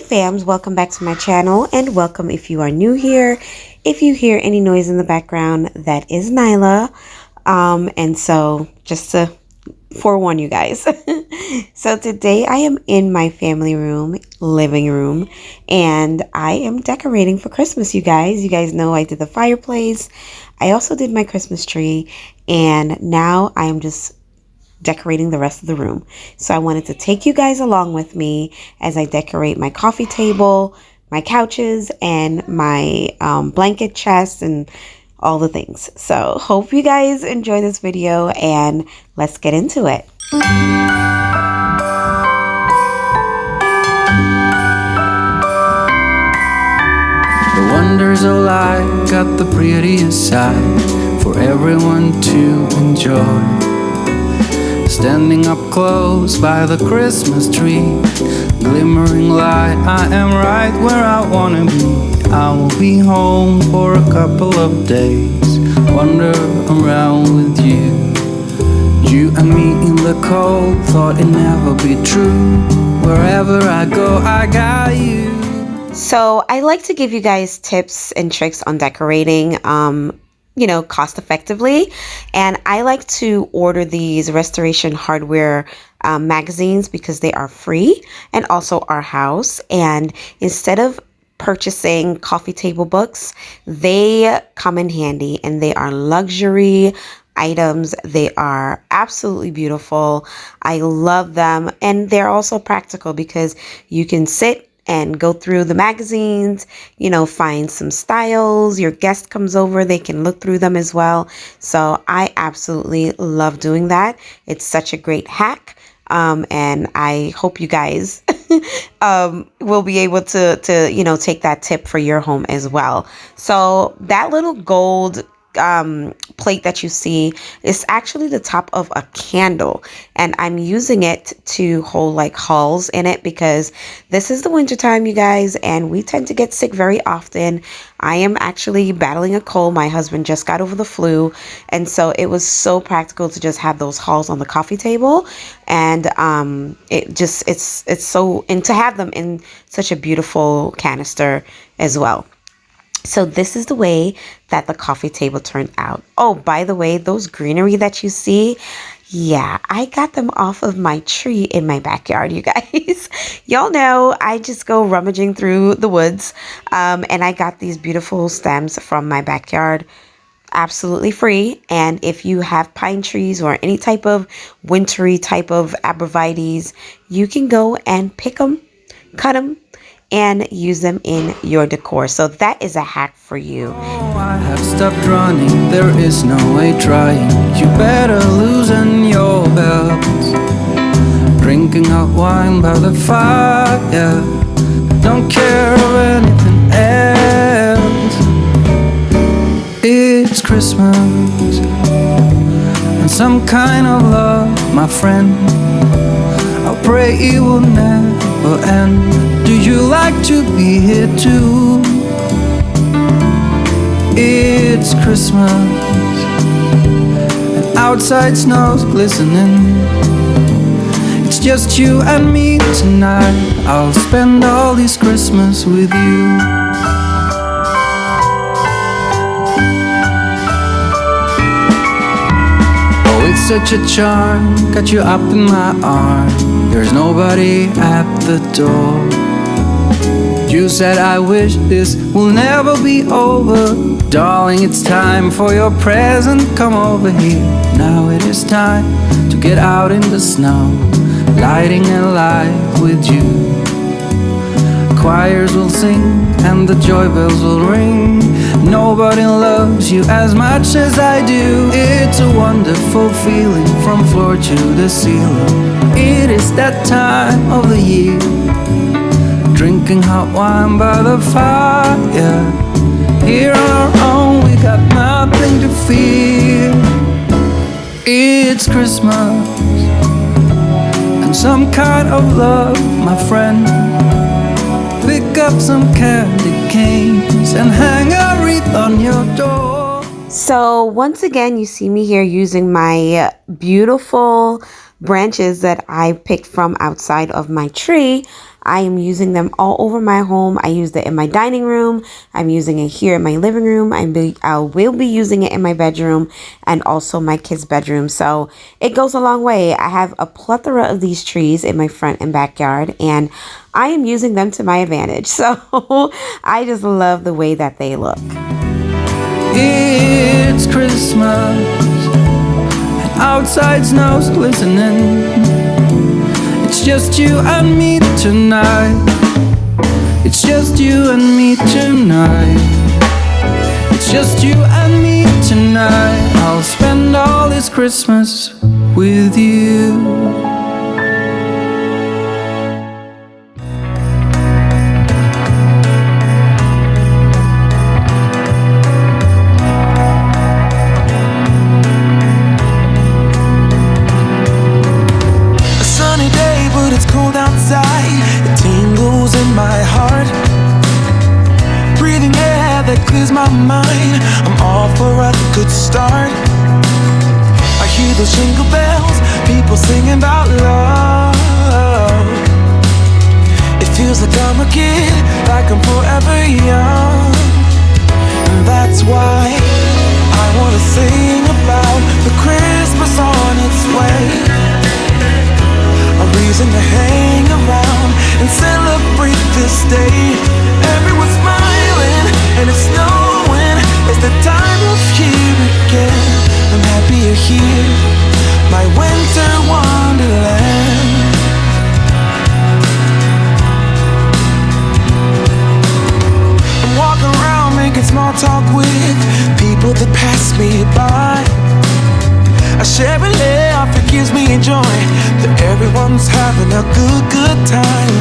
fams, welcome back to my channel, and welcome if you are new here. If you hear any noise in the background, that is Nyla. And so just to forewarn you guys. So today I am in my family room, living room, and I am decorating for Christmas, you guys. You guys know I did the fireplace. I also did my Christmas tree, and now I am just decorating the rest of the room. So I wanted to take you guys along with me as I decorate my coffee table, my couches, and my blanket chest and all the things. So hope you guys enjoy this video, and let's get into it. The wonders of life got the prettiest side for everyone to enjoy. Standing up close by the Christmas tree, glimmering light, I am right where I wanna be. I will be home for a couple of days, wander around with you. You and me in the cold, thought it'd never be true. Wherever I go, I got you. So I like to give you guys tips and tricks on decorating, cost effectively. And I like to order these restoration hardware magazines because they are free and also our house. And instead of purchasing coffee table books, they come in handy, and they are luxury items. They are absolutely beautiful. I love them. And they're also practical because you can sit and go through the magazines, find some styles. Your guest comes over, they can look through them as well. So I absolutely love doing that. It's such a great hack. And I hope you guys will be able to take that tip for your home as well. So that little gold plate that you see is actually the top of a candle, and I'm using it to hold like hulls in it because this is the winter time, you guys, and we tend to get sick very often. I am actually battling a cold. My husband just got over the flu, and so it was so practical to just have those hulls on the coffee table, and it's so, and to have them in such a beautiful canister as well. So this is the way that the coffee table turned out. Oh, by the way, those greenery that you see, yeah, I got them off of my tree in my backyard, you guys. Y'all know I just go rummaging through the woods, and I got these beautiful stems from my backyard absolutely free. And if you have pine trees or any type of wintry type of arborvitaes, you can go and pick them, cut them, and use them in your decor. So that is a hack for you. Oh, I have stopped running, there is no way trying. You better loosen your belts. Drinking hot wine by the fire, don't care of anything else. It's Christmas and some kind of love, my friend. I pray it will never end. Do you like to be here too? It's Christmas and outside snow's glistening. It's just you and me tonight. I'll spend all this Christmas with you. Oh, it's such a charm, got you up in my arm. There's nobody at the door. You said I wish this will never be over. Darling, it's time for your present. Come over here. Now it is time to get out in the snow, lighting a light with you. Choirs will sing and the joy bells will ring. Nobody loves you as much as I do. It's a wonderful feeling from floor to the ceiling. It is that time of the year, drinking hot wine by the fire. Here on our own, we got nothing to fear. It's Christmas and some kind of love, my friend. Pick up some candy canes and hang a wreath on your door. So once again, you see me here using my beautiful branches that I picked from outside of my tree I am using them all over my home. I used it in my dining room. I'm using it here in my living room. I will be using it in my bedroom and also my kids' bedroom. So it goes a long way. I have a plethora of these trees in my front and backyard, and I am using them to my advantage. So I just love the way that they look. It's Christmas, outside snow's glistening. It's just you and me tonight. It's just you and me tonight. It's just you and me tonight. I'll spend all this Christmas with you. My mind, I'm all for a good start. I hear those jingle bells, people singing about love. It feels like I'm a kid, like I'm forever young. And that's why I wanna sing about the Christmas on its way. A reason to hang around and celebrate this day. Everyone's smiling and it's snowing. It's the time of year again. I'm happy you're here, my winter wonderland. I'm walking around making small talk with people that pass me by. I share a laugh, it gives me joy that everyone's having a good time.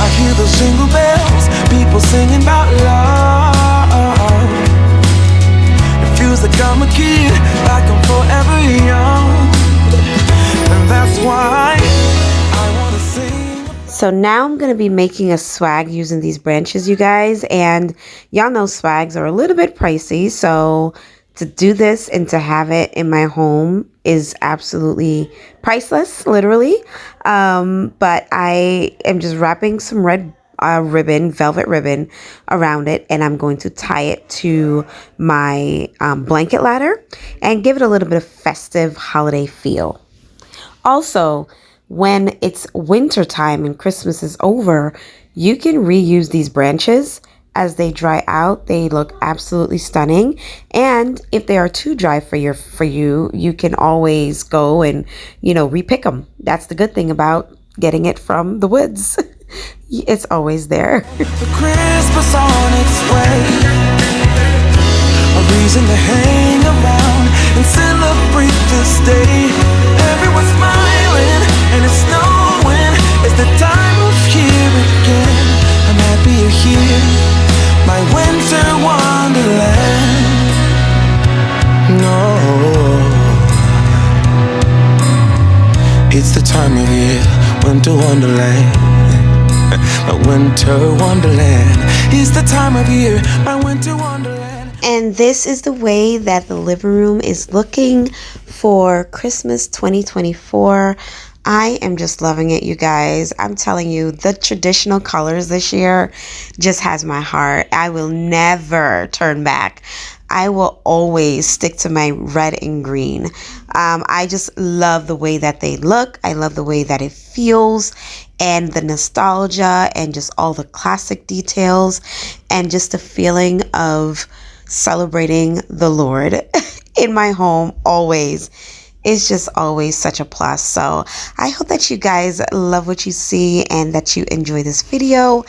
I hear those jingle bells, people singing about love. It feels like I'm a kid, like I'm forever young. And that's why I wanna sing. So now I'm going to be making a swag using these branches, you guys. And y'all know swags are a little bit pricey. So to do this and to have it in my home is absolutely priceless, literally. But I am just wrapping some red ribbon, velvet ribbon around it, and I'm going to tie it to my blanket ladder and give it a little bit of festive holiday feel. Also, when it's winter time and Christmas is over, you can reuse these branches. As they dry out, they look absolutely stunning. And if they are too dry for you, you can always go and, repick them. That's the good thing about getting it from the woods. It's always there. The Christmas on its way. A reason to hang around and celebrate this day. Everyone's smiling and it's snowing. It's the time of year again. I'm happy you're here, my winter wonderland. No, it's the time of year, winter wonderland. My winter wonderland. It's the time of year, my winter wonderland. And this is the way that the living room is looking for Christmas 2024. I am just loving it, you guys. I'm telling you, the traditional colors this year just has my heart. I will never turn back. I will always stick to my red and green. I just love the way that they look. I love the way that it feels and the nostalgia and just all the classic details and just the feeling of celebrating the Lord in my home always. It's just always such a plus. So I hope that you guys love what you see and that you enjoy this video.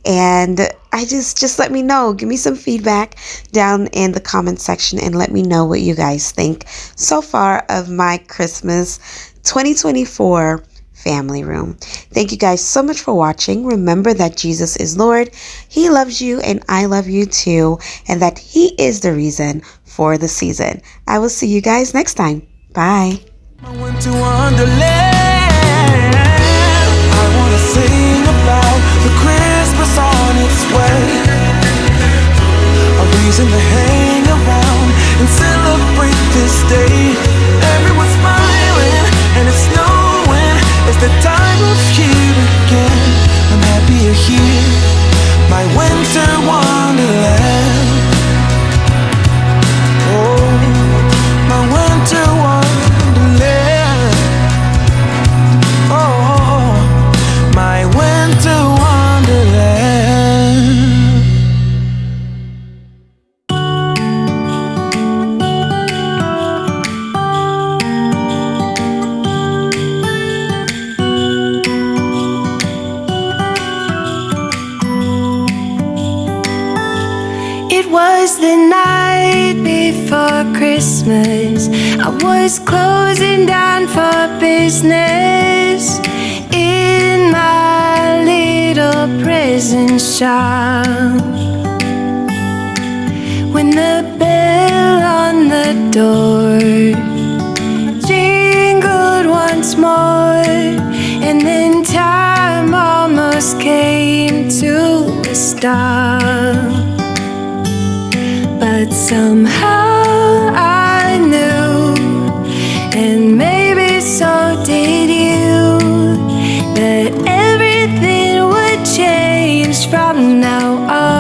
And I just let me know. Give me some feedback down in the comment section and let me know what you guys think so far of my Christmas 2024 family room. Thank you guys so much for watching. Remember that Jesus is Lord. He loves you and I love you too. And that He is the reason for the season. I will see you guys next time. Bye. I went to Wonderland. I wanna sing about the Christmas on its way. A reason to hang around and celebrate this day. Everyone's smiling and it's snowing. It's the time of year again. I'm happy It was the night before Christmas. I was closing down for business in my little present shop, when the bell on the door jingled once more, and then time almost came to a stop. But somehow I knew, and maybe so did you, that everything would change from now on.